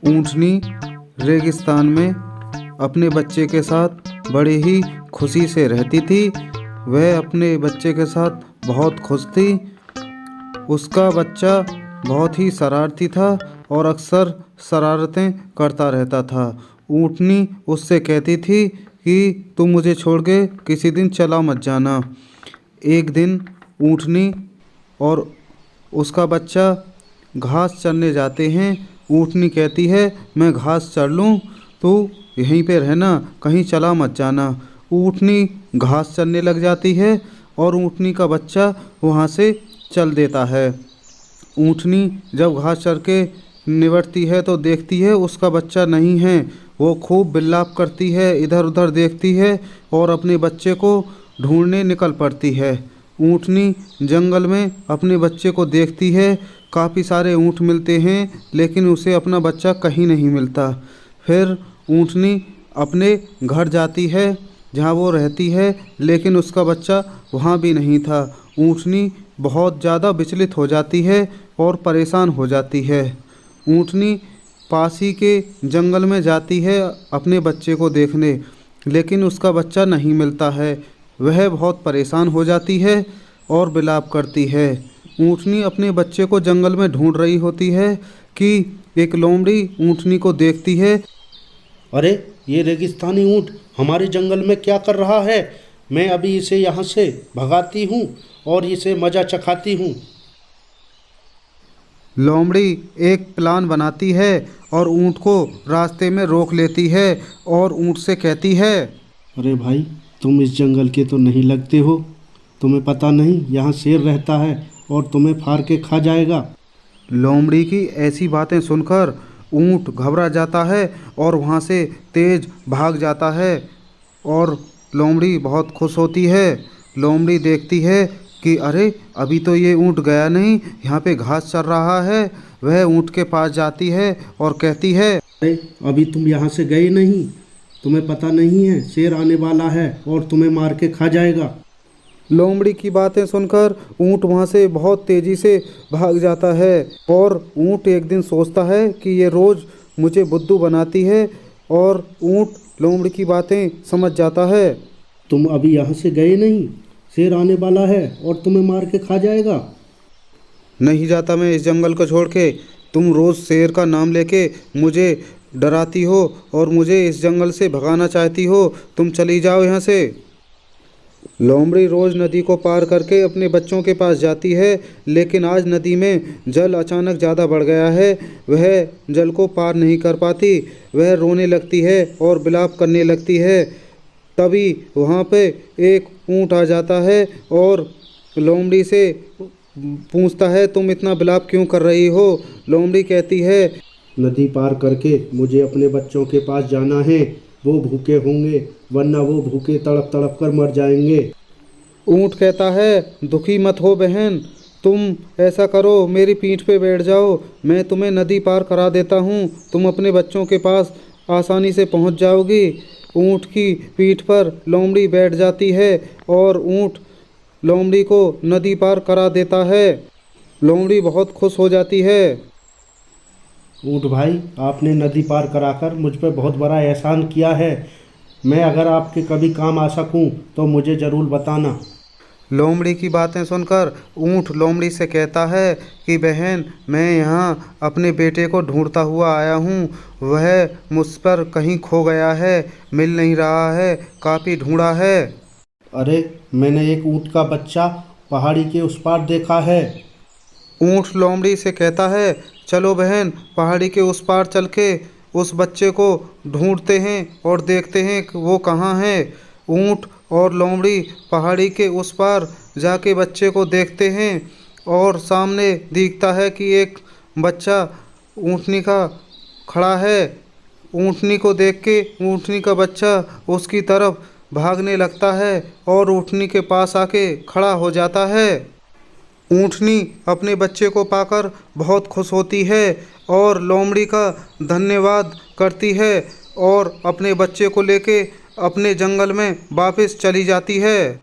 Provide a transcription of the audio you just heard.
ऊँटनी रेगिस्तान में अपने बच्चे के साथ बड़े ही खुशी से रहती थी। वह अपने बच्चे के साथ बहुत खुश थी। उसका बच्चा बहुत ही शरारती था और अक्सर शरारतें करता रहता था। ऊँटनी उससे कहती थी कि तुम मुझे छोड़ के किसी दिन चला मत जाना। एक दिन ऊँटनी और उसका बच्चा घास चरने जाते हैं। ऊँटनी कहती है मैं घास चर लूँ, तू यहीं पे रहना, कहीं चला मत जाना। ऊँटनी घास चरने लग जाती है और ऊँटनी का बच्चा वहाँ से चल देता है। ऊँटनी जब घास चर के निवरती है तो देखती है उसका बच्चा नहीं है। वो खूब बिल्लाप करती है, इधर उधर देखती है और अपने बच्चे को ढूंढने निकल पड़ती है। ऊँटनी जंगल में अपने बच्चे को देखती है। काफ़ी सारे ऊँट मिलते हैं लेकिन उसे अपना बच्चा कहीं नहीं मिलता। फिर ऊँटनी अपने घर जाती है जहाँ वो रहती है, लेकिन उसका बच्चा वहाँ भी नहीं था। ऊँटनी बहुत ज़्यादा विचलित हो जाती है और परेशान हो जाती है। ऊँटनी पास ही के जंगल में जाती है अपने बच्चे को देखने, लेकिन उसका बच्चा नहीं मिलता है। वह बहुत परेशान हो जाती है और विलाप करती है। ऊँटनी अपने बच्चे को जंगल में ढूंढ रही होती है कि एक लोमड़ी ऊँटनी को देखती है। अरे ये रेगिस्तानी ऊँट हमारे जंगल में क्या कर रहा है? मैं अभी इसे यहाँ से भगाती हूँ और इसे मज़ा चखाती हूँ। लोमड़ी एक प्लान बनाती है और ऊँट को रास्ते में रोक लेती है और ऊँट से कहती है, अरे भाई, तुम इस जंगल के तो नहीं लगते हो। तुम्हें पता नहीं यहाँ शेर रहता है और तुम्हें फाड़ के खा जाएगा। लोमड़ी की ऐसी बातें सुनकर ऊँट घबरा जाता है और वहाँ से तेज भाग जाता है और लोमड़ी बहुत खुश होती है। लोमड़ी देखती है कि अरे अभी तो ये ऊँट गया नहीं, यहाँ पे घास चर रहा है। वह ऊँट के पास जाती है और कहती है, अरे अभी तुम यहाँ से गए नहीं। तुम्हें पता नहीं है शेर आने वाला है और तुम्हें मार के खा जाएगा। लोमड़ी की बातें सुनकर ऊँट वहाँ से बहुत तेज़ी से भाग जाता है और ऊँट एक दिन सोचता है कि ये रोज़ मुझे बुद्धू बनाती है और ऊँट लोमड़ी की बातें समझ जाता है। तुम अभी यहाँ से गए नहीं, शेर आने वाला है और तुम्हें मार के खा जाएगा। नहीं जाता मैं इस जंगल को छोड़ के। तुम रोज़ शेर का नाम लेके मुझे डराती हो और मुझे इस जंगल से भगाना चाहती हो। तुम चली जाओ यहाँ से। लोमड़ी रोज़ नदी को पार करके अपने बच्चों के पास जाती है, लेकिन आज नदी में जल अचानक ज़्यादा बढ़ गया है। वह जल को पार नहीं कर पाती। वह रोने लगती है और विलाप करने लगती है। तभी वहाँ पे एक ऊँट आ जाता है और लोमड़ी से पूछता है, तुम इतना विलाप क्यों कर रही हो? लोमड़ी कहती है, नदी पार करके मुझे अपने बच्चों के पास जाना है। वो भूखे होंगे, वरना वो भूखे तड़प तड़प कर मर जाएंगे। ऊँट कहता है, दुखी मत हो बहन, तुम ऐसा करो, मेरी पीठ पे बैठ जाओ, मैं तुम्हें नदी पार करा देता हूँ। तुम अपने बच्चों के पास आसानी से पहुँच जाओगी। ऊँट की पीठ पर लोमड़ी बैठ जाती है और ऊँट लोमड़ी को नदी पार करा देता है। लोमड़ी बहुत खुश हो जाती है। ऊँट भाई, आपने नदी पार कराकर मुझ पर बहुत बड़ा एहसान किया है। मैं अगर आपके कभी काम आ सकूं तो मुझे ज़रूर बताना। लोमड़ी की बातें सुनकर ऊँट लोमड़ी से कहता है कि बहन, मैं यहाँ अपने बेटे को ढूंढता हुआ आया हूँ। वह मुझ पर कहीं खो गया है, मिल नहीं रहा है, काफ़ी ढूंढा है। अरे मैंने एक ऊँट का बच्चा पहाड़ी के उस पार देखा है। ऊँट लोमड़ी से कहता है, चलो बहन, पहाड़ी के उस पार चल के उस बच्चे को ढूंढते हैं और देखते हैं कि वो कहाँ है। ऊँट और लोमड़ी पहाड़ी के उस पार जाके बच्चे को देखते हैं और सामने दिखता है कि एक बच्चा ऊँटनी का खड़ा है। ऊँटनी को देख के ऊँटनी का बच्चा उसकी तरफ भागने लगता है और ऊँटनी के पास आके खड़ा हो जाता है। ऊँटनी अपने बच्चे को पाकर बहुत खुश होती है और लोमड़ी का धन्यवाद करती है और अपने बच्चे को लेके अपने जंगल में वापस चली जाती है।